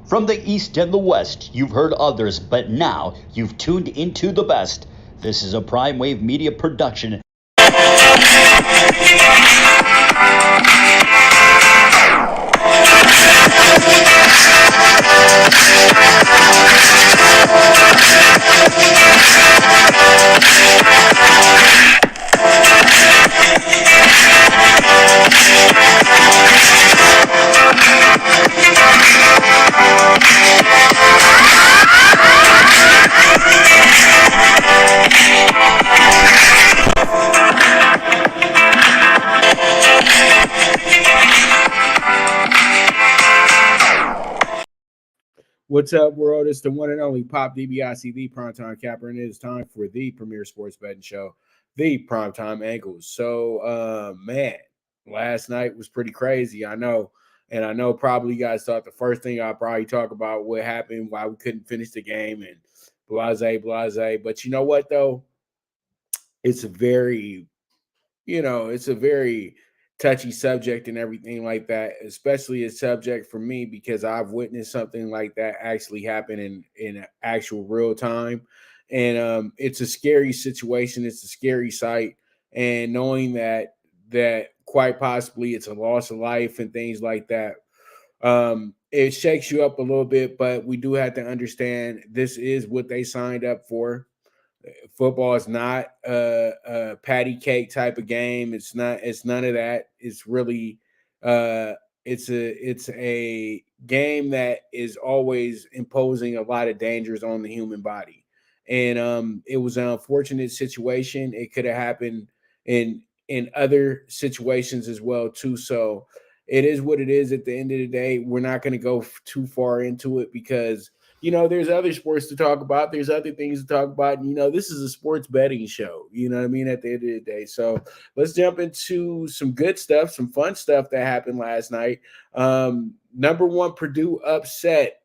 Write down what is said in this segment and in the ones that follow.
From the East and the West, you've heard others, but now you've tuned into the best. This is a Prime Wave Media production. What's up, world? It's the one and only Pop DBIC, the Primetime Capper, and it is time for the premier sports betting show, the Primetime Angles. So, man, last night was pretty crazy. I know, and I know probably you guys thought the first thing I'll probably talk about what happened, why we couldn't finish the game, and blase. But you know what, though? It's a very it's a very touchy subject and everything like that, especially a subject for me because I've witnessed something like that actually happen in actual real time. And it's a scary situation. It's a scary sight. And knowing that quite possibly it's a loss of life and things like that, it shakes you up a little bit, but we do have to understand this is what they signed up for. Football is not a patty cake type of game. It's not. It's none of that. It's really uh, it's a game that is always imposing a lot of dangers on the human body. And it was an unfortunate situation. It could have happened in other situations as well too. So it is what it is. At the end of the day, we're not going to go too far into it because there's other sports to talk about. There's other things to talk about. And, this is a sports betting show, you know what I mean, at the end of the day. So let's jump into some good stuff, some fun stuff that happened last night. Number one, Purdue upset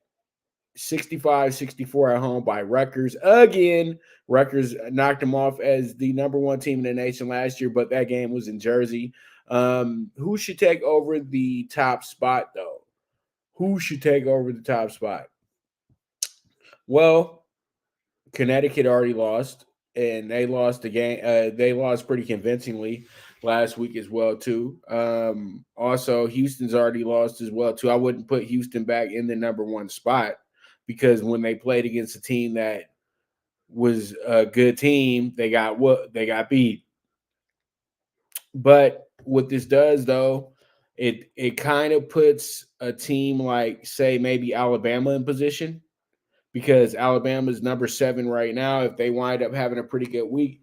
65-64 at home by Rutgers. Again, Rutgers knocked them off as the number one team in the nation last year, but that game was in Jersey. Who should take over the top spot, though? Who should take over the top spot? Well, Connecticut already lost, and they lost the game. They lost pretty convincingly last week as well too. Also, Houston's already lost as well too. I wouldn't put Houston back in the number one spot because when they played against a team that was a good team, they got beat. But what this does, though, it kind of puts a team like, say, maybe Alabama in position because Alabama's number 7 right now. If they wind up having a pretty good week,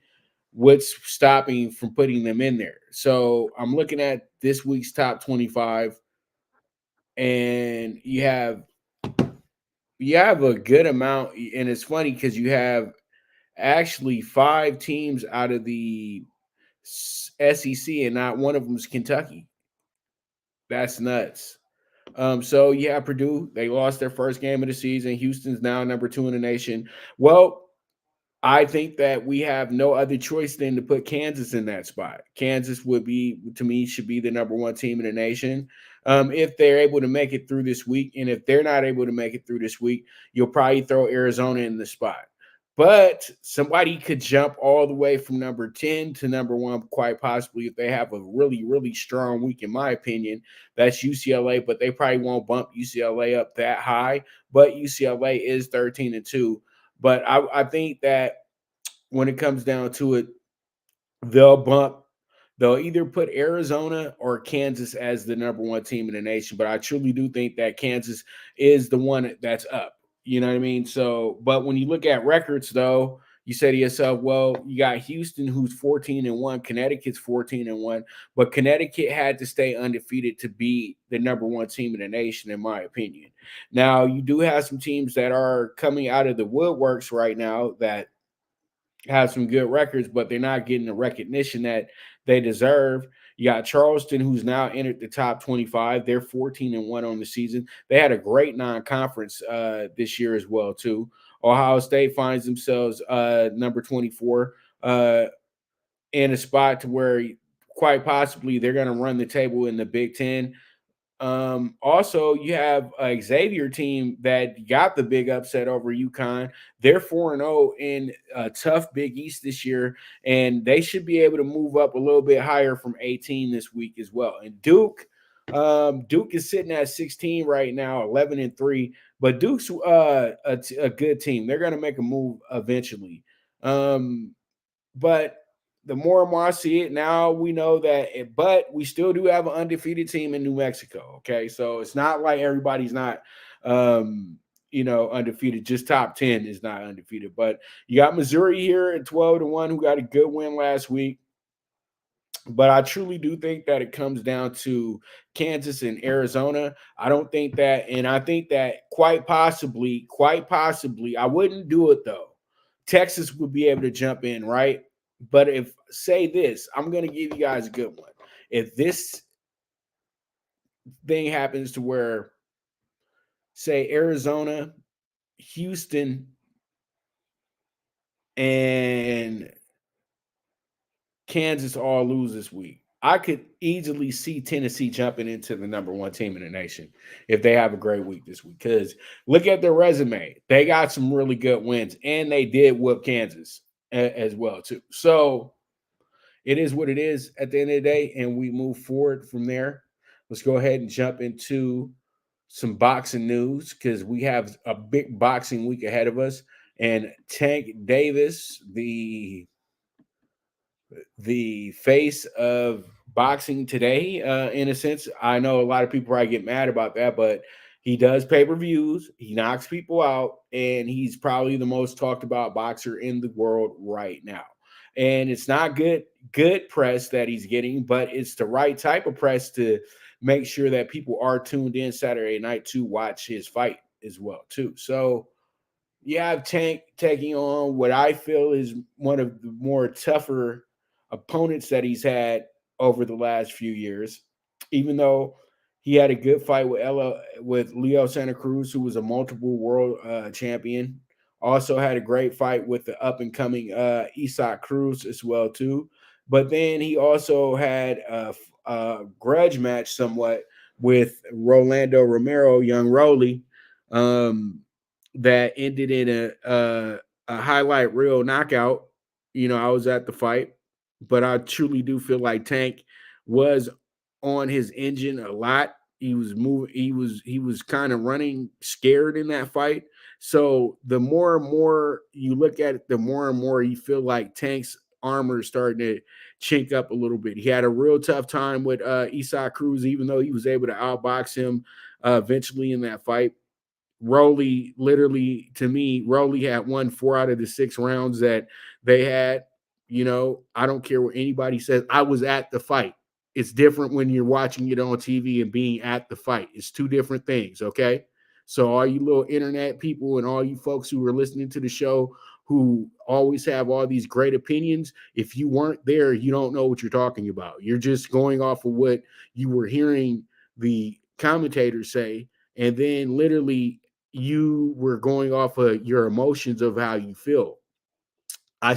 what's stopping from putting them in there? So I'm looking at this week's top 25, and you have a good amount. And it's funny because you have actually 5 teams out of the SEC, and not one of them is Kentucky. That's nuts. So yeah, Purdue, they lost their first game of the season. Houston's now number 2 in the nation. Well, I think that we have no other choice than to put Kansas in that spot. Kansas would be, to me, should be the number 1 team in the nation. If they're able to make it through this week. And if they're not able to make it through this week, you'll probably throw Arizona in the spot. But somebody could jump all the way from number 10 to number 1, quite possibly, if they have a really, really strong week, in my opinion. That's UCLA, but they probably won't bump UCLA up that high. But UCLA is 13-2. But I think that when it comes down to it, they'll either put Arizona or Kansas as the number 1 team in the nation. But I truly do think that Kansas is the one that's up. You know what I mean? So, but when you look at records, though, you say to yourself, well, you got Houston, who's 14-1, Connecticut's 14-1, but Connecticut had to stay undefeated to be the number 1 team in the nation, in my opinion. Now, you do have some teams that are coming out of the woodworks right now that have some good records, but they're not getting the recognition that they deserve. You got Charleston, who's now entered the top 25. They're 14-1 on the season. They had a great non-conference this year as well, too. Ohio State finds themselves number 24 in a spot to where quite possibly they're going to run the table in the Big Ten. Also, you have a Xavier team that got the big upset over UConn. They're 4-0 in a tough Big East this year, and they should be able to move up a little bit higher from 18 this week as well. And Duke is sitting at 16 right now, 11-3. But Duke's a good team. They're going to make a move eventually. But the more and more I see it, now we know that, but we still do have an undefeated team in New Mexico. Okay. So it's not like everybody's not, undefeated. Just top 10 is not undefeated. But you got Missouri here at 12-1, who got a good win last week. But I truly do think that it comes down to Kansas and Arizona. I don't think that, and I think that quite possibly, I wouldn't do it though. Texas would be able to jump in, right? But if, say this, I'm going to give you guys a good one. If this thing happens to where, say, Arizona, Houston, and Kansas all lose this week, I could easily see Tennessee jumping into the number one team in the nation if they have a great week this week. Because look at their resume. They got some really good wins, and they did whoop Kansas as well, too. So it is what it is at the end of the day, and we move forward from there. Let's go ahead and jump into some boxing news because we have a big boxing week ahead of us. And Tank Davis, the face of boxing today, in a sense. I know a lot of people probably get mad about that, but he does pay-per-views, he knocks people out, and he's probably the most talked about boxer in the world right now. And it's not good press that he's getting, but it's the right type of press to make sure that people are tuned in Saturday night to watch his fight as well, too. So you have Tank taking on what I feel is one of the more tougher opponents that he's had over the last few years. Even though he had a good fight with Leo Santa Cruz, who was a multiple world champion. Also had a great fight with the up and coming Isaac Cruz as well too. But then he also had a grudge match somewhat with Rolando Romero, young Rolly. That ended in a highlight reel knockout. I was at the fight, but I truly do feel like Tank was on his engine a lot. He was moving, he was kind of running scared in that fight. So the more and more you look at it, the more and more you feel like Tank's armor is starting to chink up a little bit. He had a real tough time with Isaac Cruz, even though he was able to outbox him eventually in that fight. Rolly, literally, to me, Rolly had won 4 out of the 6 rounds that they had. I don't care what anybody says. I was at the fight. It's different when you're watching it on TV and being at the fight. It's two different things, okay? So all you little internet people and all you folks who are listening to the show who always have all these great opinions, if you weren't there, you don't know what you're talking about. You're just going off of what you were hearing the commentators say, and then literally you were going off of your emotions of how you feel. I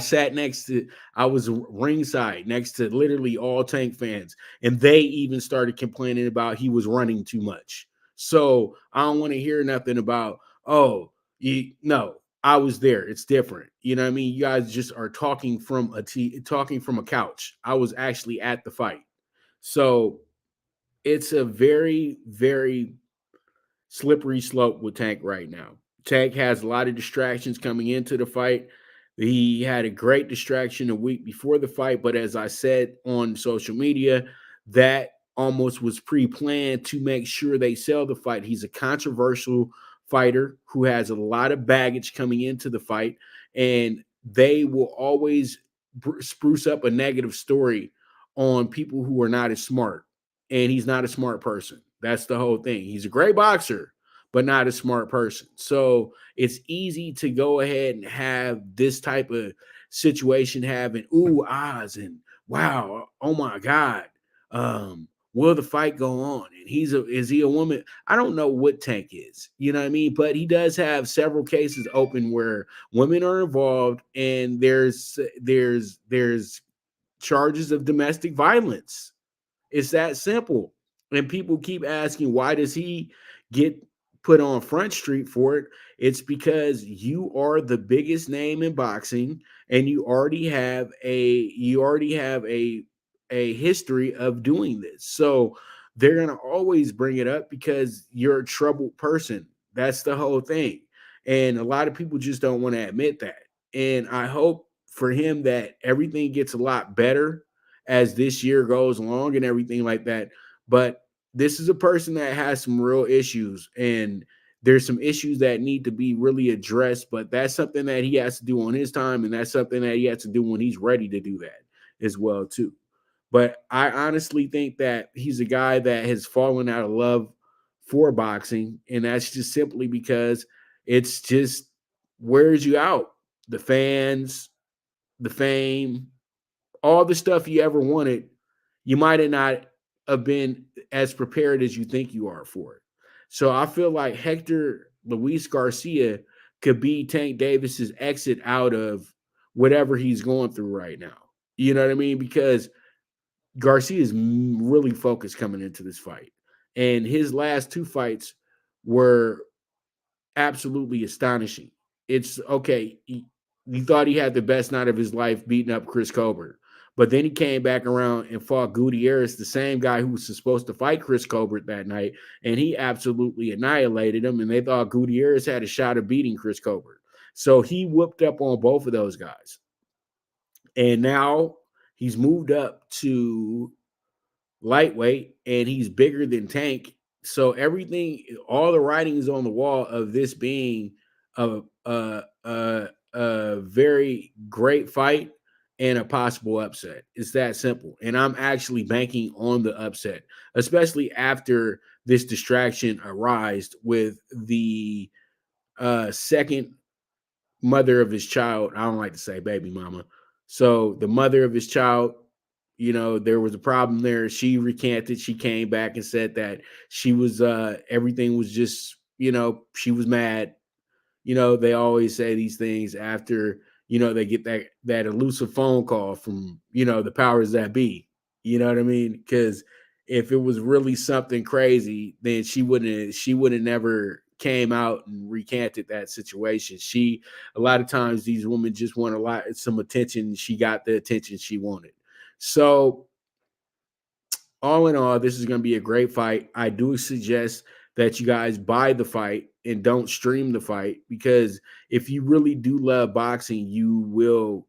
was ringside next to literally all Tank fans, and they even started complaining about he was running too much. So I don't want to hear nothing about, no, I was there. It's different. You know what I mean? You guys just are talking from a couch. I was actually at the fight. So it's a very, very slippery slope with Tank right now. Tank has a lot of distractions coming into the fight. He had a great distraction a week before the fight, but as I said on social media, that almost was pre-planned to make sure they sell the fight. He's a controversial fighter who has a lot of baggage coming into the fight, and they will always spruce up a negative story on people who are not as smart. And he's not a smart person. That's the whole thing. He's a great boxer, but not a smart person. So it's easy to go ahead and have this type of situation having ooh, ahs, and wow, oh my God. Will the fight go on? And is he a woman? I don't know what Tank is, you know what I mean? But he does have several cases open where women are involved, and there's charges of domestic violence. It's that simple. And people keep asking, why does he get put on Front Street for it? It's because you are the biggest name in boxing, and you already have a history of doing this. So they're gonna always bring it up because you're a troubled person. That's the whole thing. And a lot of people just don't want to admit that. And I hope for him that everything gets a lot better as this year goes along and everything like that. But this is a person that has some real issues, and there's some issues that need to be really addressed. But that's something that he has to do on his time, and that's something that he has to do when he's ready to do that as well too. But I honestly think that he's a guy that has fallen out of love for boxing, and that's just simply because it's just wears you out. The fans, the fame, all the stuff you ever wanted, you might have not have been as prepared as you think you are for it. So I feel like Hector Luis Garcia could be Tank Davis's exit out of whatever he's going through right now. You know what I mean? Because Garcia is really focused coming into this fight. And his last two fights were absolutely astonishing. It's okay. He thought he had the best night of his life beating up Chris Colbert. But then he came back around and fought Gutierrez, the same guy who was supposed to fight Chris Colbert that night. And he absolutely annihilated him. And they thought Gutierrez had a shot of beating Chris Colbert. So he whooped up on both of those guys. And now he's moved up to lightweight and he's bigger than Tank. So everything, all the writing is on the wall of this being a very great fight and a possible upset. It's that simple. And I'm actually banking on the upset, especially after this distraction arised with the second mother of his child. I don't like to say baby mama. So the mother of his child, there was a problem there. She recanted. She came back and said that she was everything was just, she was mad. They always say these things after, they get that elusive phone call from, the powers that be. You know what I mean? Because if it was really something crazy, then she would have never came out and recanted that situation. A lot of times these women just want some attention. She got the attention she wanted. So all in all, this is going to be a great fight. I do suggest that you guys buy the fight and don't stream the fight, because if you really do love boxing, you will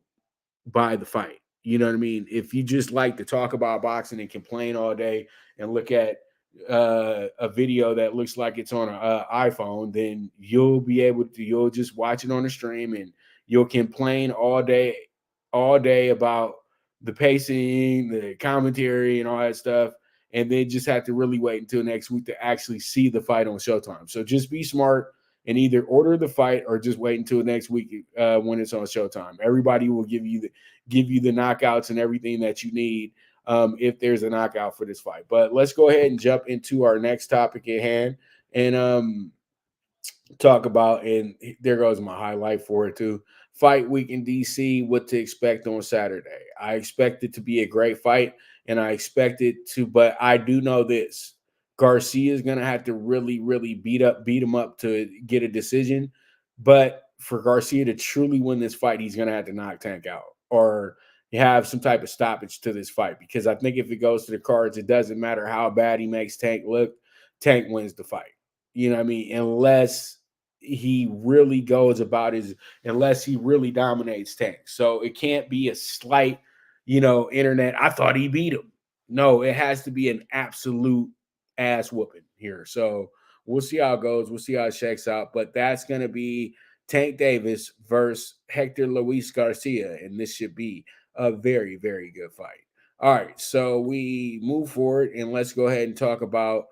buy the fight. You know what I mean? If you just like to talk about boxing and complain all day and look at a video that looks like it's on an iPhone, then you'll just watch it on the stream and you'll complain all day about the pacing, the commentary, and all that stuff. And then just have to really wait until next week to actually see the fight on Showtime. So just be smart and either order the fight or just wait until next week when it's on Showtime. Everybody will give you the knockouts and everything that you need if there's a knockout for this fight. But let's go ahead and jump into our next topic at hand and talk about, and there goes my highlight for it too. Fight week in DC, what to expect on Saturday. I expect it to be a great fight, and I expect it to, but I do know this. Garcia is going to have to really, really beat him up to get a decision. But for Garcia to truly win this fight, he's going to have to knock Tank out or have some type of stoppage to this fight. Because I think if it goes to the cards, it doesn't matter how bad he makes Tank look, Tank wins the fight. You know what I mean? Unless he really unless he really dominates Tank. So it can't be a slight, internet. I thought he beat him. No, it has to be an absolute ass whooping here. So we'll see how it goes. We'll see how it shakes out. But that's going to be Tank Davis versus Hector Luis Garcia. And this should be a very, very good fight. All right. So we move forward and let's go ahead and talk about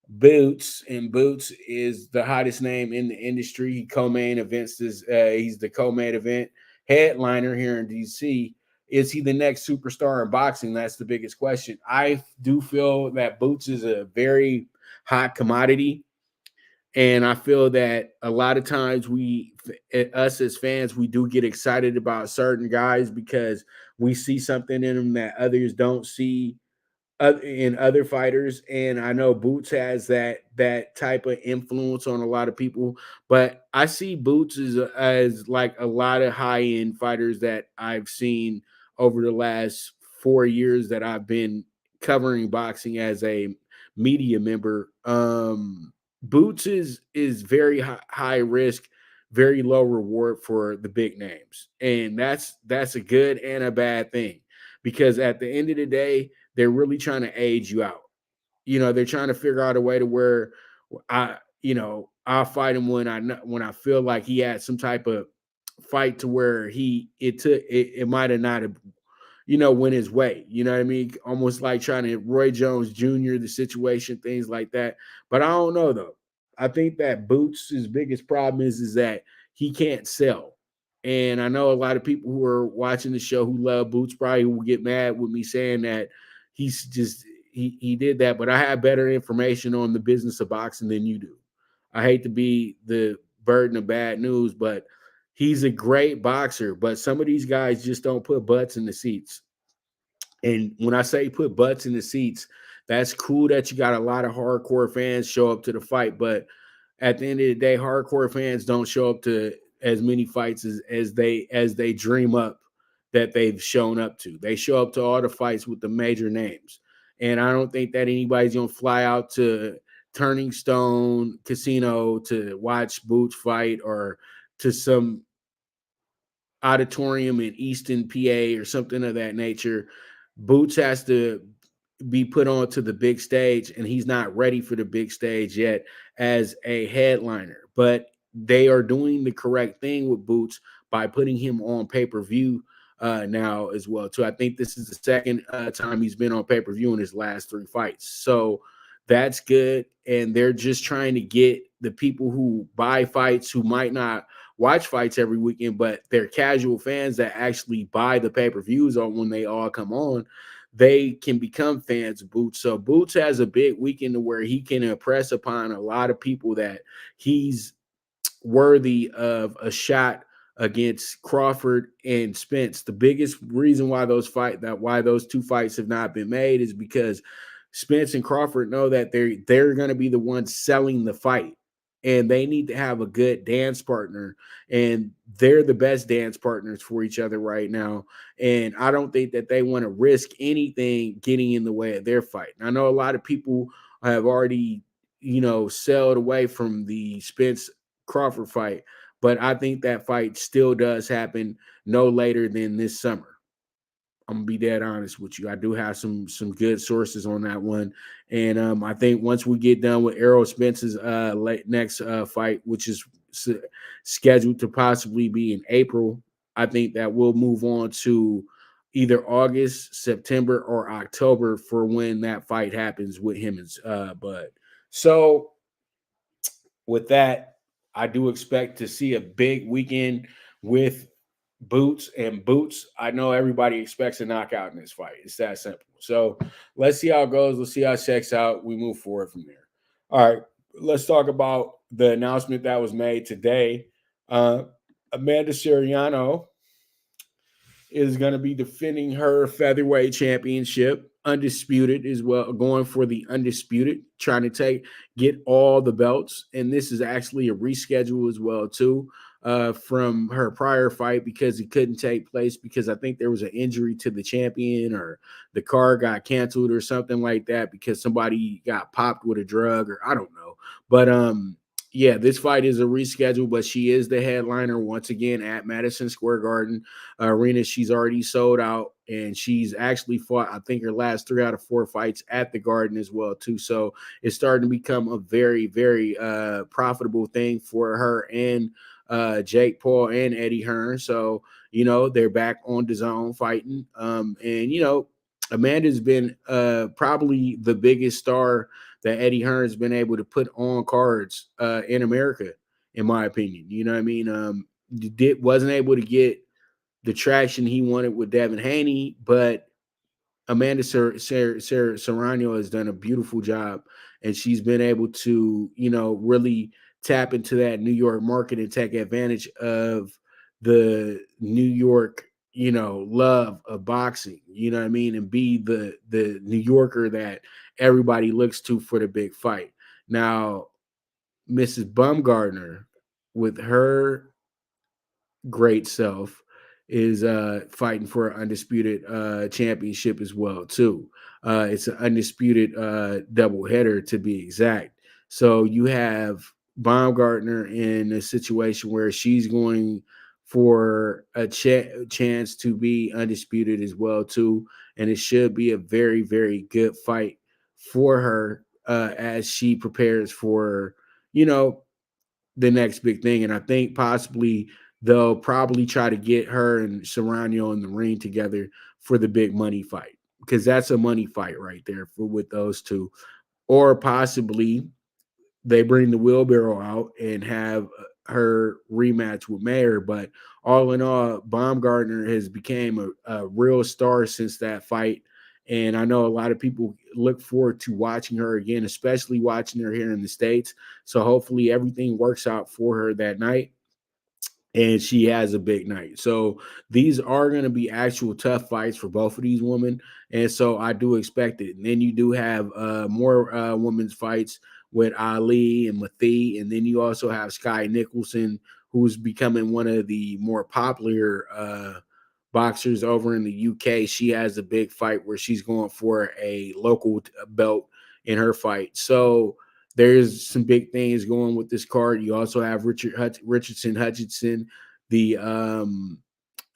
Boots. And Boots is the hottest name in the industry. He co-main events this. He's the co-main event headliner here in DC. Is he the next superstar in boxing? That's the biggest question. I do feel that Boots is a very hot commodity. And I feel that a lot of times us as fans, we do get excited about certain guys because we see something in them that others don't see in other fighters, and I know Boots has that type of influence on a lot of people. But I see Boots as like a lot of high end fighters that I've seen over the last 4 years that I've been covering boxing as a media member. Boots is very high risk, very low reward for the big names, and that's a good and a bad thing, because at the end of the day, they're really trying to age you out. They're trying to figure out a way to where I'll fight him when I feel like he had some type of fight to where it might have not have went his way. You know what I mean? Almost like trying to Roy Jones Jr. the situation, things like that. But I don't know though. I think that Boots' biggest problem is that he can't sell. And I know a lot of people who are watching the show who love Boots probably will get mad with me saying that he's just he did that, but I have better information on the business of boxing than you do. I hate to be the burden of bad news, but he's a great boxer. But some of these guys just don't put butts in the seats. And when I say put butts in the seats, that's cool that you got a lot of hardcore fans show up to the fight, but at the end of the day, hardcore fans don't show up to as many fights as they dream up that they've shown up to. They show up to all the fights with the major names. And I don't think that anybody's gonna fly out to Turning Stone Casino to watch Boots fight, or to some auditorium in Easton, PA, or something of that nature. Boots has to be put onto the big stage, and he's not ready for the big stage yet as a headliner. But they are doing the correct thing with Boots by putting him on pay-per-view now as well too. I think this is the second time he's been on pay-per-view in his last 3 fights. So that's good. And they're just trying to get the people who buy fights, who might not watch fights every weekend, but they're casual fans that actually buy the pay-per-views on when they all come on, they can become fans of Boots. So Boots has a big weekend where he can impress upon a lot of people that he's worthy of a shot against Crawford and Spence. The biggest reason why those 2 fights have not been made is because Spence and Crawford know that they're going to be the ones selling the fight, and they need to have a good dance partner, and they're the best dance partners for each other right now. And I don't think that they want to risk anything getting in the way of their fight. And I know a lot of people have already sailed away from the Spence Crawford fight, but I think that fight still does happen no later than this summer. I'm gonna be dead honest with you. I do have some good sources on that one, and I think once we get done with Errol Spence's next fight, which is scheduled to possibly be in April, I think that we'll move on to either August, September, or October for when that fight happens with him and Bud. So with that, I do expect to see a big weekend with Boots. And Boots, I know everybody expects a knockout in this fight. It's that simple. So let's see how it goes. Let's see how it checks out. We move forward from there. All right, let's talk about the announcement that was made today. Amanda Serrano is going to be defending her featherweight championship. Undisputed as well, going for the Undisputed, trying to get all the belts. And this is actually a reschedule as well too, from her prior fight, because it couldn't take place because I think there was an injury to the champion, or the card got canceled or something like that, because somebody got popped with a drug, or I don't know. But yeah, this fight is a reschedule, but she is the headliner once again at Madison Square Garden arena. She's already sold out, and she's actually fought, I think, her last 3 out of 4 fights at the Garden as well too. So it's starting to become a very, very profitable thing for her and Jake Paul and Eddie Hearn. So they're back on DAZN fighting, and Amanda's been probably the biggest star that Eddie Hearn's been able to put on cards in America, in my opinion. You know what I mean? Wasn't able to get the traction he wanted with Devin Haney, but Amanda Serrano has done a beautiful job, and she's been able to, really tap into that New York market and take advantage of the New York, love of boxing, you know what I mean, and be the New Yorker that everybody looks to for the big fight. Now, Mrs. Baumgardner, with her great self, is fighting for an undisputed championship as well too. It's an undisputed doubleheader to be exact. So you have Baumgartner in a situation where she's going for a chance to be undisputed as well too, and it should be a very very good fight for her as she prepares for you know the next big thing. And I think possibly they'll probably try to get her and Serrano in the ring together for the big money fight, because that's a money fight right there for with those two. Or possibly they bring the wheelbarrow out and have her rematch with Mayer. But all in all, Baumgardner has became a real star since that fight. And I know a lot of people look forward to watching her again, especially watching her here in the States. So hopefully everything works out for her that night and she has a big night. So these are going to be actual tough fights for both of these women, and so I do expect it. And then you do have more women's fights with Ali and Mathie, and then you also have Sky Nicholson, who's becoming one of the more popular boxers over in the UK. She has a big fight where she's going for a local belt in her fight. So there's some big things going with this card. You also have Richardson Hutchinson, the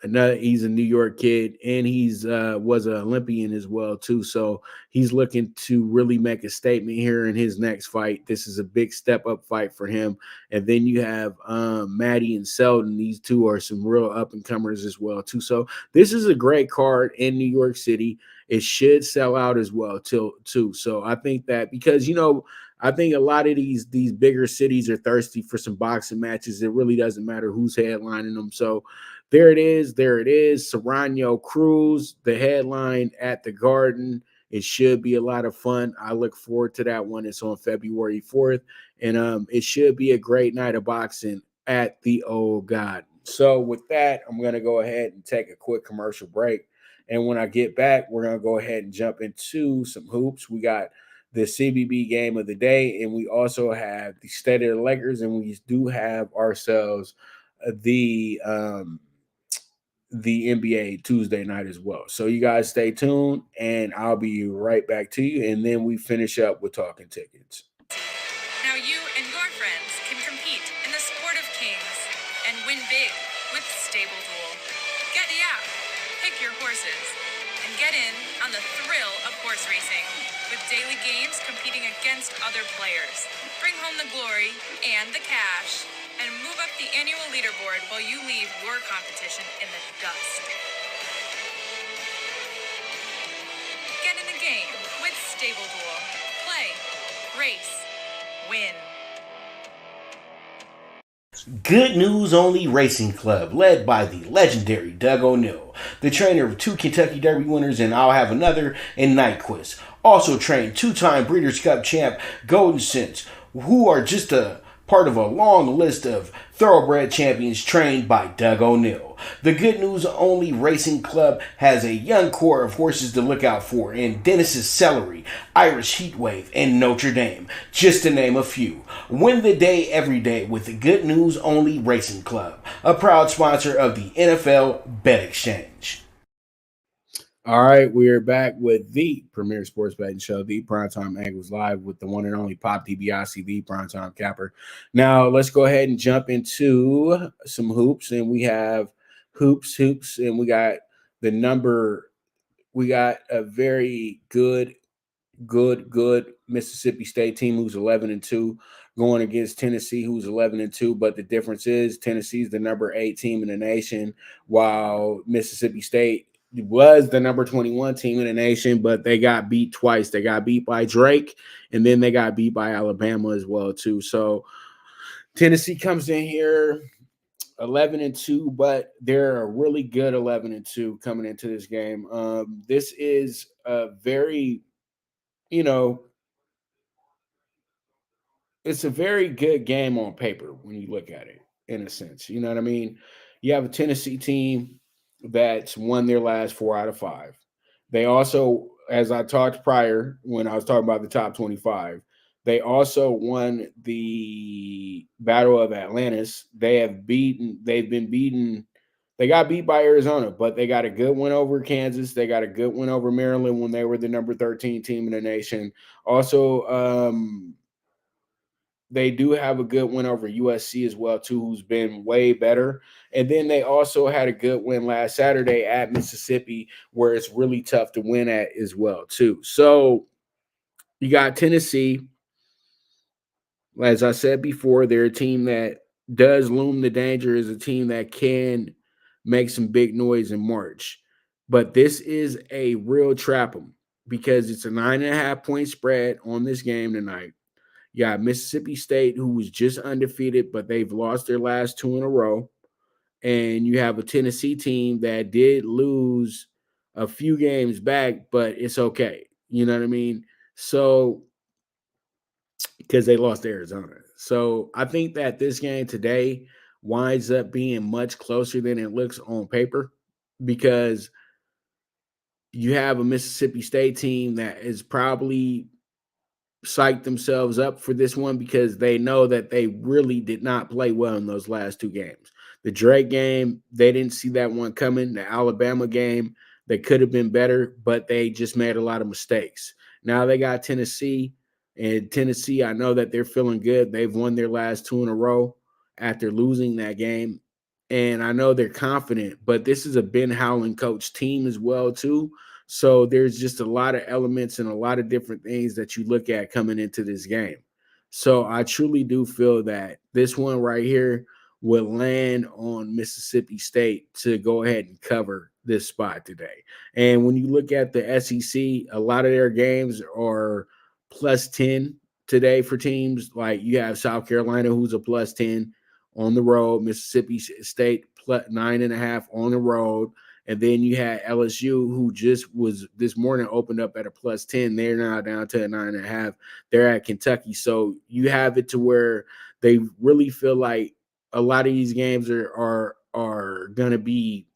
another, he's a New York kid, and he's was an Olympian as well too. So he's looking to really make a statement here in his next fight. This is a big step up fight for him. And then you have Maddie and Selden. These two are some real up and comers as well too. So this is a great card in New York City. It should sell out as well too. So I think that because I think a lot of these bigger cities are thirsty for some boxing matches. It really doesn't matter who's headlining them. So there it is. There it is. Serrano Cruz, the headline at the Garden. It should be a lot of fun. I look forward to that one. It's on February 4th. And it should be a great night of boxing at the Old God. So with that, I'm going to go ahead and take a quick commercial break. And when I get back, we're going to go ahead and jump into some hoops. We got the CBB game of the day, and we also have the State of the Lakers, and we do have ourselves the NBA Tuesday night as well. So you guys stay tuned, and I'll be right back to you, and then we finish up with talking tickets. Now you and your friends can compete in the sport of kings and win big with Stable Duel. Get the app, pick your horses, and get in on the thrill of horse racing with daily games competing against other players. Bring home the glory and the cash, and move up the annual leaderboard while you leave your competition in the dust. Get in the game with Stable Duel. Play, race, win. Good News Only Racing Club, led by the legendary Doug O'Neill, the trainer of 2 Kentucky Derby winners and I'll Have Another and Nyquist. Also trained 2-time Breeders' Cup champ Golden Sense, who are just a part of a long list of thoroughbred champions trained by Doug O'Neill. The Good News Only Racing Club has a young core of horses to look out for in Dennis's Celery, Irish Heatwave, and Notre Dame, just to name a few. Win the day every day with the Good News Only Racing Club, a proud sponsor of the NFL Bet Exchange. All right, we are back with the premier sports betting show, the PrimeTime Angles, live with the one and only Pop DiBiase, the PrimeTime Capper. Now, let's go ahead and jump into some hoops, and we have hoops, and we got a very good Mississippi State team who's 11-2 going against Tennessee, who's 11-2. But the difference is Tennessee's the number 8 team in the nation, while Mississippi State was the number 21 team in the nation, but they got beat twice. They got beat by Drake, and then they got beat by Alabama as well too. So Tennessee comes in here 11-2, but they're a really good 11-2 coming into this game. This is a very, it's a very good game on paper when you look at it, in a sense. You know what I mean? You have a Tennessee team that's won their last 4 out of 5. They also, as I talked prior when I was talking about the top 25, they also won the Battle of Atlantis. They've been beaten. They got beat by Arizona, but they got a good win over Kansas. They got a good win over Maryland when they were the number 13 team in the nation. Also, they do have a good win over USC as well, too, who's been way better. And then they also had a good win last Saturday at Mississippi, where it's really tough to win at as well, too. So you got Tennessee. As I said before, they're a team that does loom the danger as a team that can make some big noise in March. But this is a real trap 'em because it's a 9.5-point spread on this game tonight. You got Mississippi State, who was just undefeated, but they've lost their last 2 in a row. And you have a Tennessee team that did lose a few games back, but it's okay. You know what I mean? So, because they lost to Arizona. So I think that this game today winds up being much closer than it looks on paper because you have a Mississippi State team that is probably psyched themselves up for this one because they know that they really did not play well in those last 2 games. The Drake game, they didn't see that one coming. The Alabama game, they could have been better, but they just made a lot of mistakes. Now they got Tennessee, and Tennessee, I know that they're feeling good. They've won their last 2 in a row after losing that game, and I know they're confident, but this is a Ben Howland coach team as well, too. So there's just a lot of elements and a lot of different things that you look at coming into this game. So I truly do feel that this one right here would land on Mississippi State to go ahead and cover this spot today. And when you look at the SEC, a lot of their games are plus 10 today for teams. Like you have South Carolina, who's a plus 10 on the road, Mississippi State plus 9.5 on the road. And then you had LSU, who just was this morning opened up at a plus 10. They're now down to a 9.5. They're at Kentucky. So you have it to where they really feel like a lot of these games are going to be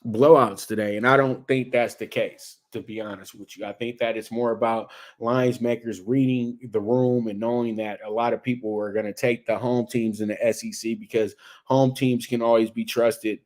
blowouts today. And I don't think that's the case, to be honest with you. I think that it's more about lines makers reading the room and knowing that a lot of people are going to take the home teams in the SEC because home teams can always be trusted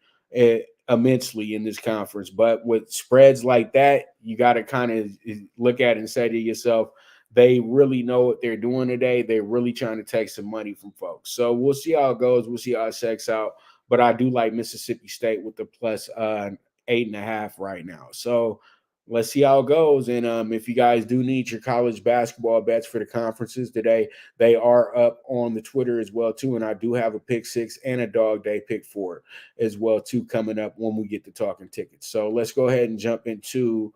immensely in this conference. But with spreads like that, you got to kind of look at it and say to yourself, they really know what they're doing today. They're really trying to take some money from folks. So we'll see how it goes. We'll see how it checks out. But I do like Mississippi State with the plus 8.5 right now. So let's see how it goes. And if you guys do need your college basketball bets for the conferences today, they are up on the Twitter as well, too. And I do have a pick 6 and a dog day pick 4 as well, too, coming up when we get to talking tickets. So let's go ahead and jump into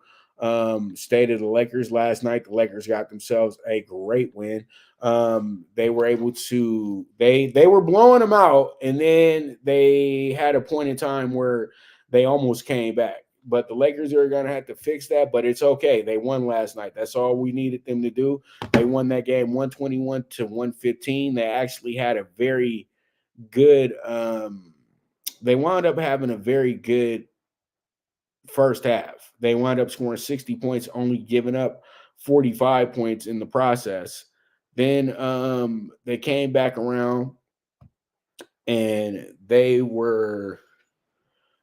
state of the Lakers last night. The Lakers got themselves a great win. They were able to they were blowing them out, and then they had a point in time where they almost came back. But the Lakers are going to have to fix that, but it's okay. They won last night. That's all we needed them to do. They won that game 121-115. They actually had a very good they wound up having a very good first half. They wound up scoring 60 points, only giving up 45 points in the process. Then they came back around and they were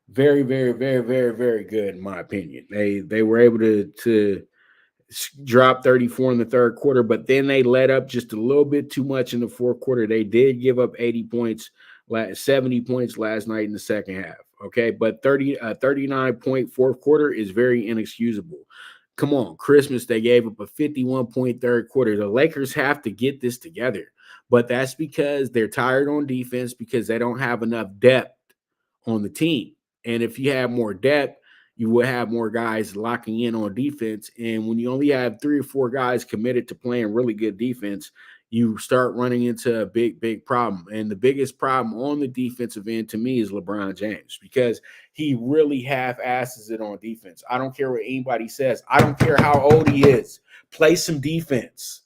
very, very, very, very, very good in my opinion. They were able to drop 34 in the third quarter, but then they let up just a little bit too much in the fourth quarter. They did give up 80 points, 70 points last night in the second half. Okay, but 39-point fourth quarter is very inexcusable. Come on, Christmas, they gave up a 51-point third quarter. The Lakers have to get this together, but that's because they're tired on defense because they don't have enough depth on the team. And if you have more depth, you will have more guys locking in on defense. And when you only have 3 or 4 guys committed to playing really good defense, you start running into a big, big problem. And the biggest problem on the defensive end to me is LeBron James because he really half-asses it on defense. I don't care what anybody says. I don't care how old he is. Play some defense.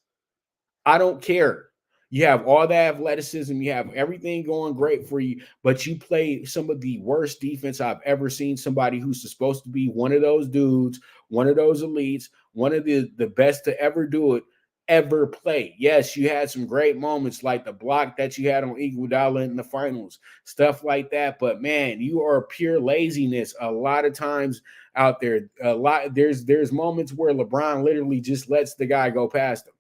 I don't care. You have all that athleticism. You have everything going great for you, but you play some of the worst defense I've ever seen somebody who's supposed to be one of those dudes, one of those elites, one of the best to ever do it, ever play. Yes, you had some great moments like the block that you had on Iguodala in the finals, stuff like that. But man, you are pure laziness a lot of times out there. A lot there's moments where LeBron literally just lets the guy go past him.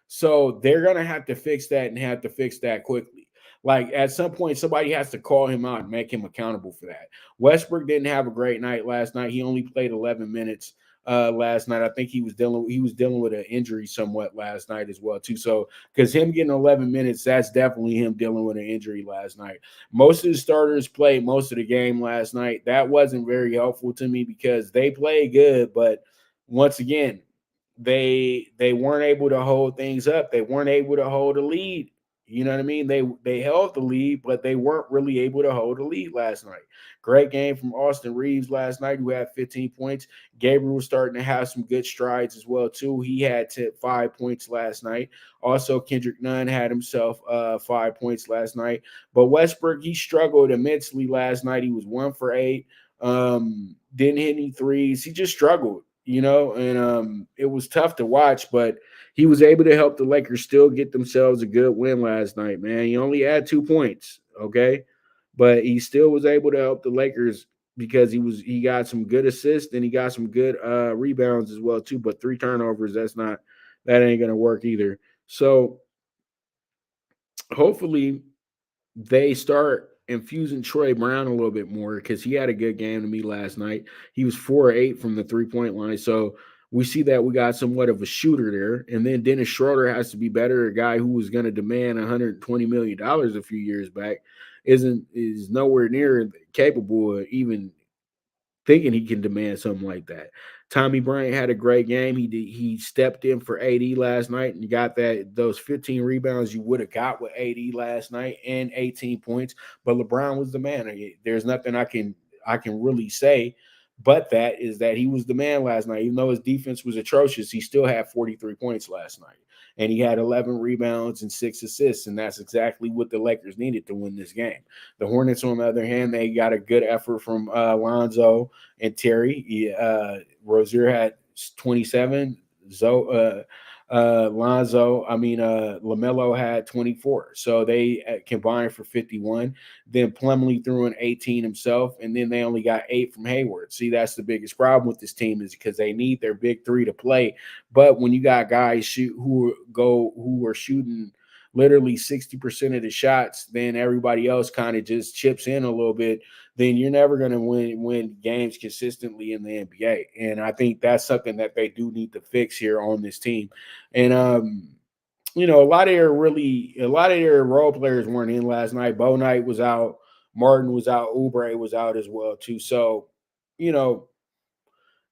So they're gonna have to fix that and have to fix that quickly. Like at some point, somebody has to call him out and make him accountable for that. Westbrook didn't have a great night last night. He only played 11 minutes last night. I think he was dealing with an injury somewhat last night as well too. So because him getting 11 minutes, that's definitely him dealing with an injury last night. Most of the starters played most of the game last night. That wasn't very helpful to me because they played good, but once again, they weren't able to hold things up. They weren't able to hold a lead. You know what I mean? They held the lead, but they weren't really able to hold a lead last night. Great game from Austin Reeves last night, who had 15 points. Gabriel was starting to have some good strides as well, too. He had 5 points last night. Also, Kendrick Nunn had himself 5 points last night. But Westbrook, he struggled immensely last night. He was 1 for 8. Didn't hit any threes. He just struggled, and it was tough to watch, but he was able to help the Lakers still get themselves a good win last night, man. He only had 2 points, okay? But he still was able to help the Lakers because he got some good assists and he got some good rebounds as well too, but 3 turnovers, that ain't going to work either. So hopefully they start infusing Troy Brown a little bit more because he had a good game to me last night. He was 4-8 from the 3-point line. So we see that we got somewhat of a shooter there. And then Dennis Schroeder has to be better. A guy who was going to demand $120 million a few years back is nowhere near capable of even thinking he can demand something like that. Tommy Bryant had a great game. He stepped in for AD last night and got those 15 rebounds you would have got with AD last night and 18 points. But LeBron was the man. There's nothing I can really say, but that is that he was the man last night. Even though his defense was atrocious, he still had 43 points last night. And he had 11 rebounds and 6 assists, and that's exactly what the Lakers needed to win this game. The Hornets, on the other hand, they got a good effort from Lonzo and Terry. Rozier had 27. LaMelo had 24. So they combined for 51. Then Plumlee threw in 18 himself, and then they only got 8 from Hayward. See, that's the biggest problem with this team is because they need their big 3 to play. But when you got guys who are shooting literally 60% of the shots, then everybody else kind of just chips in a little bit, then you're never going to win games consistently in the NBA. And I think that's something that they do need to fix here on this team. And a lot of their role players weren't in last night. Bo Knight was out, Martin was out, Oubre was out as well too. So,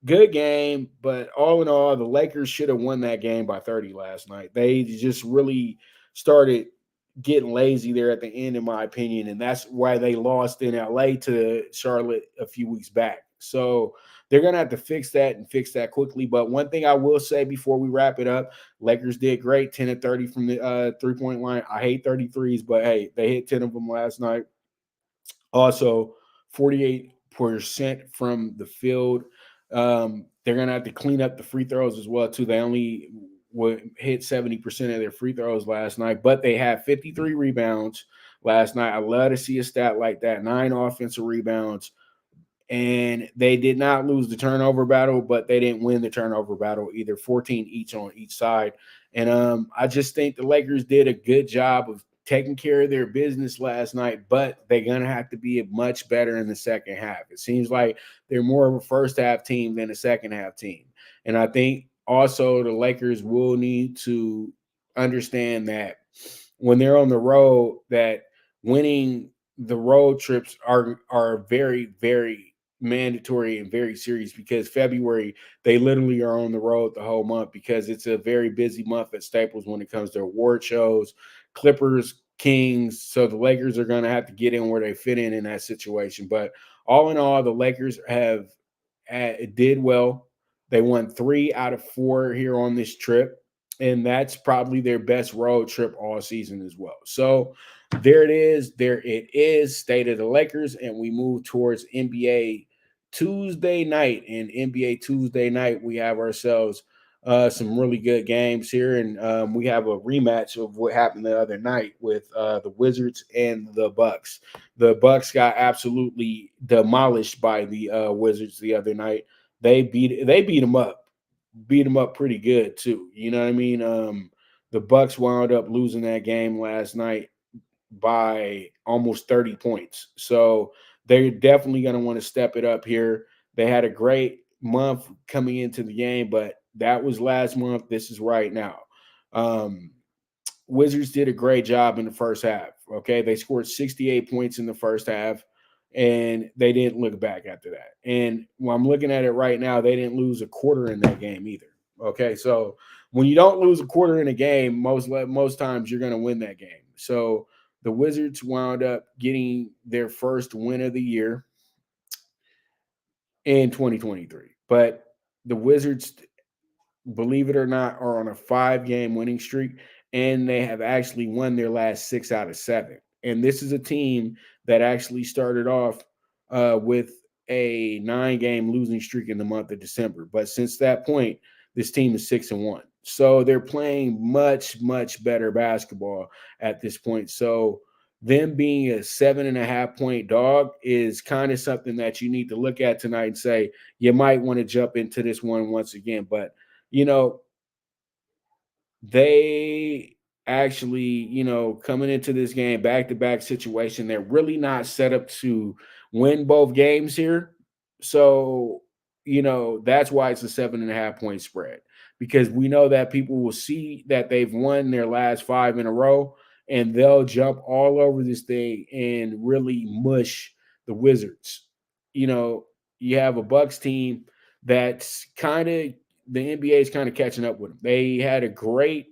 good game, but all in all, the Lakers should have won that game by 30 last night. They just really started getting lazy there at the end, in my opinion, and that's why they lost in LA to Charlotte a few weeks back. So they're going to have to fix that and fix that quickly. But one thing I will say before we wrap it up, Lakers did great, 10 of 30 from the 3-point line. I hate 33s, but hey, they hit 10 of them last night. Also, 48% from the field. They're going to have to clean up the free throws as well, too. They only would hit 70% of their free throws last night, but they had 53 rebounds last night. I love to see a stat like that. 9 offensive rebounds. And they did not lose the turnover battle, but they didn't win the turnover battle either. 14 each on each side. And I just think the Lakers did a good job of taking care of their business last night, but they're going to have to be much better in the second half. It seems like they're more of a first half team than a second half team. And I think also the Lakers will need to understand that when they're on the road, that winning the road trips are very, very mandatory and very serious, because February they literally are on the road the whole month because it's a very busy month at Staples when it comes to award shows, Clippers, Kings. So the Lakers are going to have to get in where they fit in that situation. But all in all, the Lakers did well. They won 3 out of 4 here on this trip. and that's probably their best road trip all season as well. So there it is. There it is. State of the Lakers, and we move towards NBA Tuesday night. And NBA Tuesday night, we have ourselves some really good games here, and we have a rematch of what happened the other night with the Wizards and the Bucks. The Bucks got absolutely demolished by the Wizards the other night. They beat them up, pretty good too. You know what I mean? The Bucks wound up losing that game last night by almost 30 points. So they're definitely going to want to step it up here. They had a great month coming into the game, but that was last month. This is right now. Wizards did a great job in the first half. Okay. They scored 68 points in the first half, and they didn't look back after that. And when I'm looking at it right now, they didn't lose a quarter in that game either. Okay. So when you don't lose a quarter in a game, most times you're going to win that game. So the Wizards wound up getting their first win of the year in 2023. But the Wizards, believe it or not, are on a 5-game winning streak, and they have actually won their last 6 out of 7. And this is a team that actually started off with a 9-game losing streak in the month of December. But since that point, this team is 6-1. So they're playing much, much better basketball at this point. So them being a 7.5-point dog is kind of something that you need to look at tonight and say, you might want to jump into this one once again. But you know, they actually, coming into this game, back-to-back situation, they're really not set up to win both games here. So, that's why it's a 7.5-point spread, because we know that people will see that they've won their last 5 in a row, and they'll jump all over this thing and really mush the Wizards. You have a Bucks team that's kind of, the NBA is kind of catching up with them. They had a great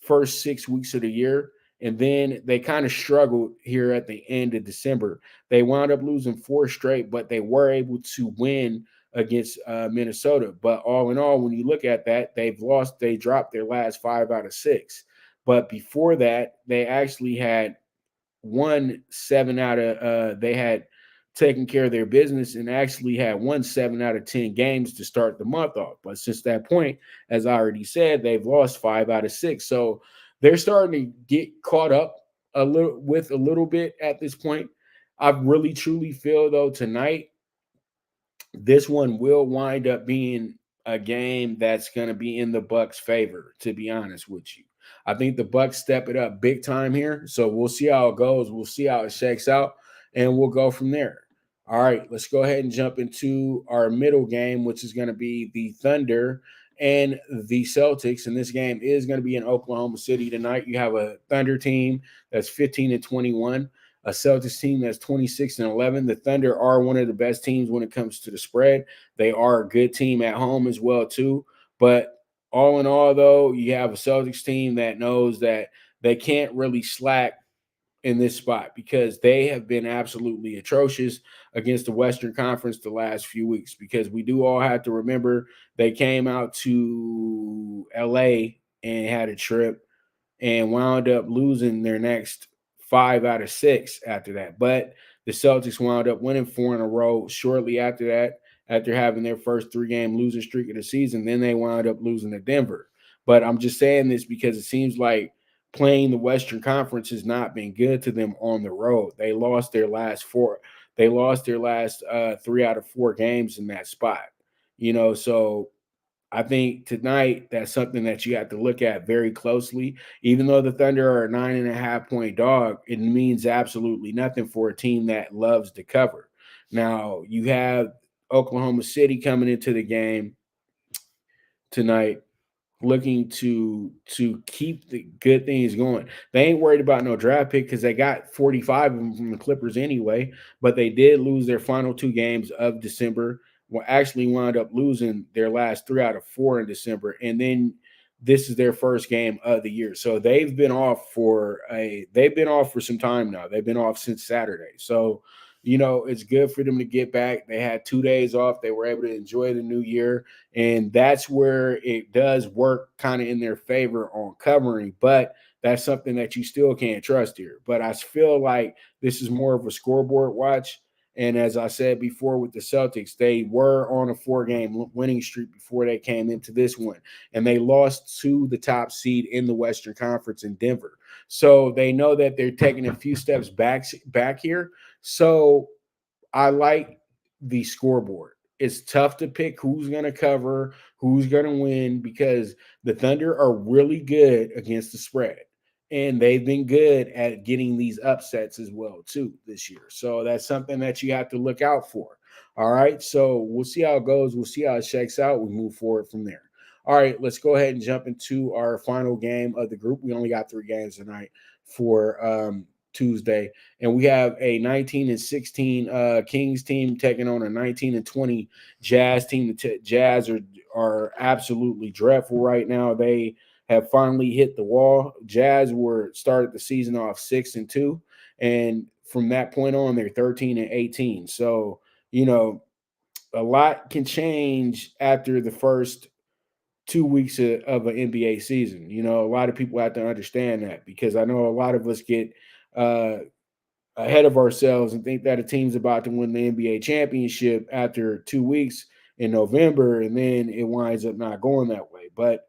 first 6 weeks of the year, and then they kind of struggled here at the end of December. They wound up losing 4 straight, but they were able to win against Minnesota. But all in all, when you look at that, they dropped their last 5 out of 6. But before that, they actually had won 7 out of they had taken care of their business and actually had won 7 out of 10 games to start the month off. But since that point, as I already said, they've lost 5 out of 6. So they're starting to get caught up a little bit at this point. I really truly feel though tonight, this one will wind up being a game that's going to be in the Bucks' favor, to be honest with you. I think the Bucks step it up big time here. So we'll see how it goes. We'll see how it shakes out, and we'll go from there. All right, let's go ahead and jump into our middle game, which is going to be the Thunder and the Celtics. And this game is going to be in Oklahoma City tonight. You have a Thunder team that's 15-21, a Celtics team that's 26-11. The Thunder are one of the best teams when it comes to the spread. They are a good team at home as well, too. But all in all, though, you have a Celtics team that knows that they can't really slack in this spot because they have been absolutely atrocious against the Western Conference the last few weeks, because we do all have to remember they came out to LA and had a trip and wound up losing their next 5 out of 6 after that. But the Celtics wound up winning 4 in a row shortly after that, after having their first 3-game losing streak of the season. Then they wound up losing to Denver. But I'm just saying this because it seems like playing the Western Conference has not been good to them on the road. They lost their last 4. They lost their last 3 out of 4 games in that spot. So I think tonight that's something that you have to look at very closely. Even though the Thunder are a 9.5-point dog, it means absolutely nothing for a team that loves to cover. Now, you have Oklahoma City coming into the game tonight, looking to keep the good things going. They ain't worried about no draft pick because they got 45 of them from the Clippers anyway, but they did lose their final 2 games of December. Well, actually wound up losing their last 3 out of 4 in December, and then this is their first game of the year. So they've been off for some time now. They've been off since Saturday. So it's good for them to get back. They had 2 days off. They were able to enjoy the new year. And that's where it does work kind of in their favor on covering. But that's something that you still can't trust here. But I feel like this is more of a scoreboard watch. And as I said before with the Celtics, they were on a 4-game winning streak before they came into this one. And they lost to the top seed in the Western Conference in Denver. So they know that they're taking a few steps back here. So I like the scoreboard. It's tough to pick who's going to cover, who's going to win, because the Thunder are really good against the spread. And they've been good at getting these upsets as well, too, this year. So that's something that you have to look out for. All right. So we'll see how it goes. We'll see how it shakes out. We move forward from there. All right. Let's go ahead and jump into our final game of the group. We only got 3 games tonight for Tuesday. And we have a 19-16 Kings team taking on a 19-20 Jazz team. The Jazz are absolutely dreadful right now. They have finally hit the wall. Jazz started the season off 6-2, and from that point on, they're 13-18. So, a lot can change after the first 2 weeks of an NBA season. A lot of people have to understand that, because I know a lot of us get ahead of ourselves and think that a team's about to win the NBA championship after 2 weeks in November, and then it winds up not going that way. But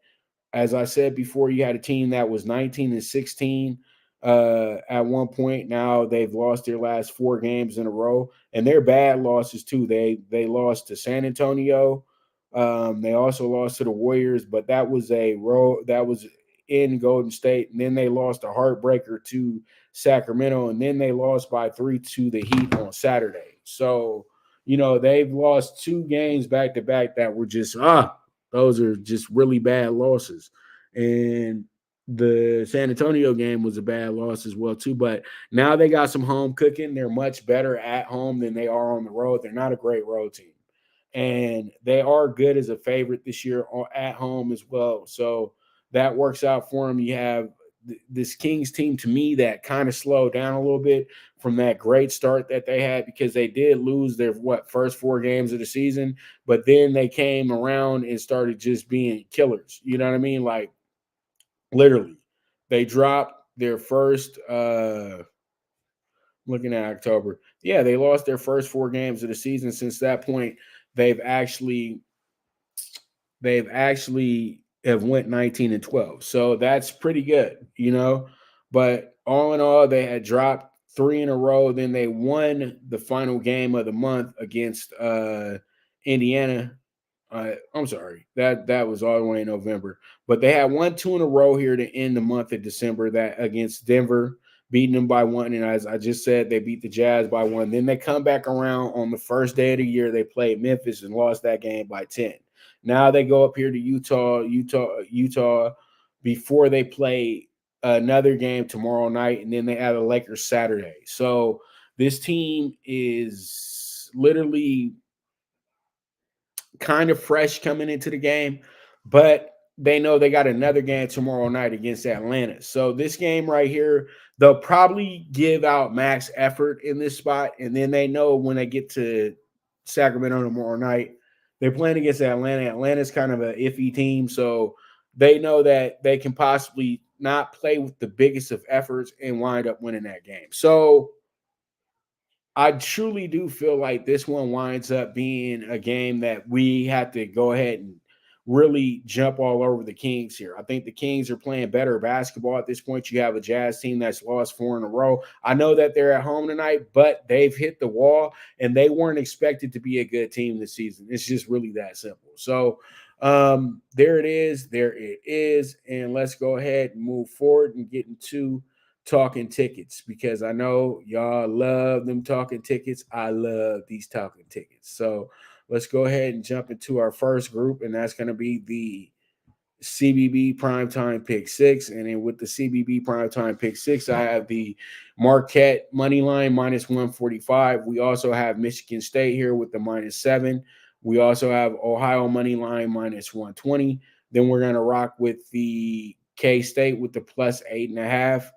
as I said before, you had a team that was 19-16 at one point. Now they've lost their last 4 games in a row, and they're bad losses too. They lost to San Antonio. They also lost to the Warriors, but that was in Golden State, and then they lost a heartbreaker to Sacramento, and then they lost by 3 to the Heat on Saturday. So, they've lost 2 games back to back that were just those are just really bad losses. And the San Antonio game was a bad loss as well too. But now they got some home cooking. They're much better at home than they are on the road. They're not a great road team. And they are good as a favorite this year at home as well. So that works out for them. You have this Kings team, to me, that kind of slowed down a little bit from that great start that they had, because they did lose their first 4 games of the season, but then they came around and started just being killers. You know what I mean? Like, literally, they dropped their first looking at October. Yeah, they lost their first 4 games of the season. Since that point, they've actually have went 19-12. So that's pretty good, But all in all, they had dropped 3 in a row. Then they won the final game of the month against Indiana. I'm sorry, that was all the way in November. But they had 1-2 in a row here to end the month of December, that against Denver, beating them by 1. And as I just said, they beat the Jazz by 1. Then they come back around on the first day of the year. They played Memphis and lost that game by 10. Now they go up here to Utah before they play another game tomorrow night, and then they have the Lakers Saturday. So this team is literally kind of fresh coming into the game, but they know they got another game tomorrow night against Atlanta. So this game right here, they'll probably give out max effort in this spot, and then they know when they get to Sacramento tomorrow night, they're playing against Atlanta. Atlanta's kind of an iffy team, so they know that they can possibly not play with the biggest of efforts and wind up winning that game. So I truly do feel like this one winds up being a game that we have to go ahead and really jump all over the Kings here. I think the Kings are playing better basketball at this point. You have a Jazz team that's lost 4 in a row. I know that they're at home tonight, but they've hit the wall, and they weren't expected to be a good team this season. It's just really that simple. So there it is. And let's go ahead and move forward and get into talking tickets, because I know y'all love them talking tickets. I love these talking tickets. So let's go ahead and jump into our first group, and that's going to be the CBB PrimeTime PK6. And then with the CBB PrimeTime PK6, I have the Marquette money line -145. We also have Michigan State here with the -7. We also have Ohio money line -120. Then we're going to rock with the K-State with the +8.5.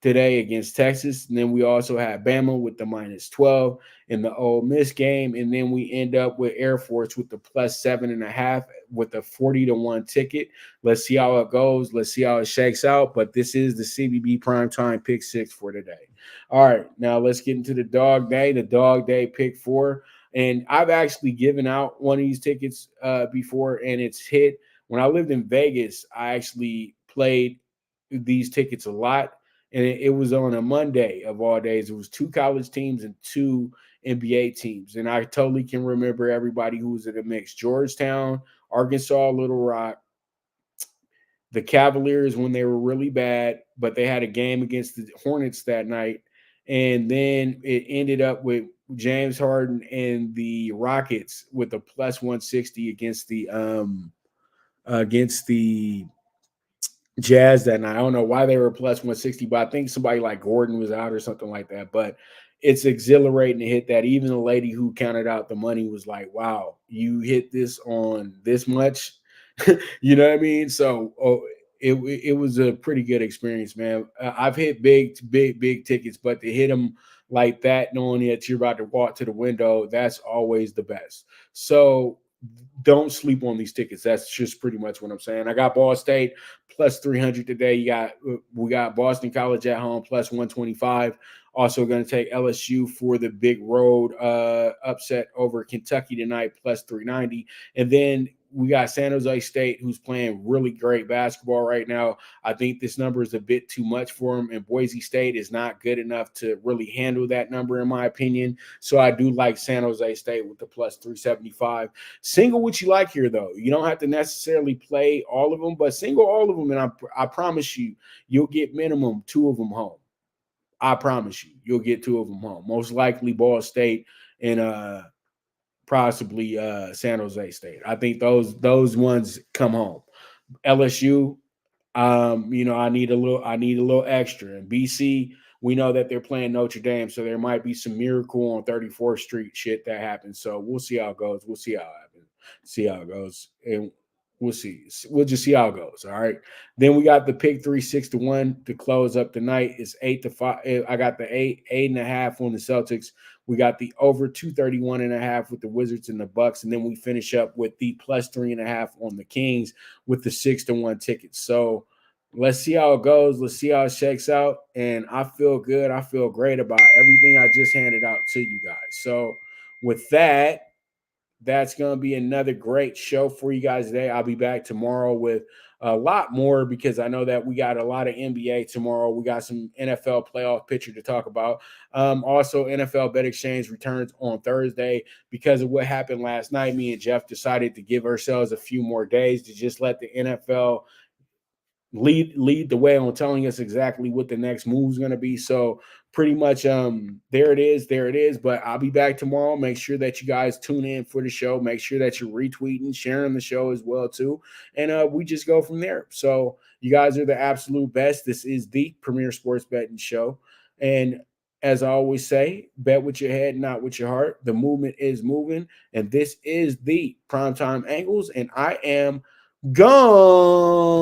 today against Texas. And then we also had Bama with the -12 in the Ole Miss game. And then we end up with Air Force with the +7.5 with a 40-1 ticket. Let's see how it goes. Let's see how it shakes out. But this is the CBB PrimeTime PK6 for today. All right, now let's get into the DogDay PK4. And I've actually given out one of these tickets before, and it's hit. When I lived in Vegas, I actually played these tickets a lot, and it was on a Monday of all days. It was 2 college teams and 2 NBA teams, and I totally can remember everybody who was in the mix. Georgetown, Arkansas, Little Rock, the Cavaliers when they were really bad, but they had a game against the Hornets that night, and then it ended up with James Harden and the Rockets with a +160 against the Jazz that night. I don't know why they were +160, but I think somebody like Gordon was out or something like that. But it's exhilarating to hit that. Even the lady who counted out the money was like, wow, you hit this on this much. You know what I mean? So it was a pretty good experience, man. I've hit big tickets, but to hit them like that, knowing that you're about to walk to the window, that's always the best. So don't sleep on these tickets. That's just pretty much what I'm saying. I got Ball State +300 today. We got Boston College at home +125. Also going to take LSU for the big road upset over Kentucky tonight +390. And then we got San Jose State, who's playing really great basketball right now. I think this number is a bit too much for them, and Boise State is not good enough to really handle that number, in my opinion. So I do like San Jose State with the +375. Single what you like here, though. You don't have to necessarily play all of them, but single all of them, and I promise you, you'll get minimum 2 of them home. I promise you, you'll get 2 of them home. Most likely Ball State and possibly San Jose State. I think those ones come home. LSU, I need a little extra. And BC, we know that they're playing Notre Dame, so there might be some miracle on 34th Street shit that happens. So we'll see how it goes. We'll see how it happens. See how it goes. And we'll see. We'll just see how it goes. All right. Then we got the pick 3 6-1 to close up the night. It's 8-5. I got the 8.5 on the Celtics. We got the over 231.5 with the Wizards and the Bucks, and then we finish up with the +3.5 on the Kings with the 6-1 tickets. So let's see how it goes. Let's see how it shakes out. And I feel good. I feel great about everything I just handed out to you guys. So with that, that's going to be another great show for you guys today. I'll be back tomorrow with a lot more because I know that we got a lot of NBA tomorrow. We got some NFL playoff picture to talk about. Also, NFL Bet Exchange returns on Thursday. Because of what happened last night, me and Jeff decided to give ourselves a few more days to just let the NFL lead the way on telling us exactly what the next move is going to be. So pretty much there it is. But I'll be back tomorrow. Make sure that you guys tune in for the show. Make sure that you're retweeting, sharing the show as well too, and we just go from there. So you guys are the absolute best. This is the Premier Sports Betting Show, and as I always say, bet with your head, not with your heart. The movement is moving, and this is the PrimeTime Angles, and I am gone.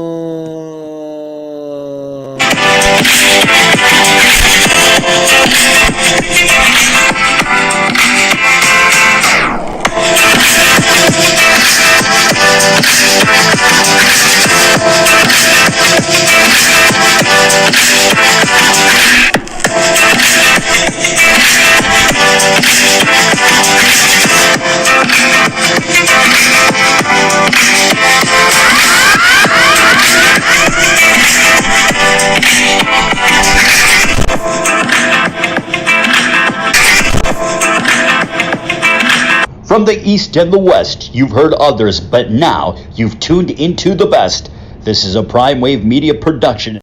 From the East and the West, you've heard others, but now you've tuned into the best. This is a Prime Wave Media production.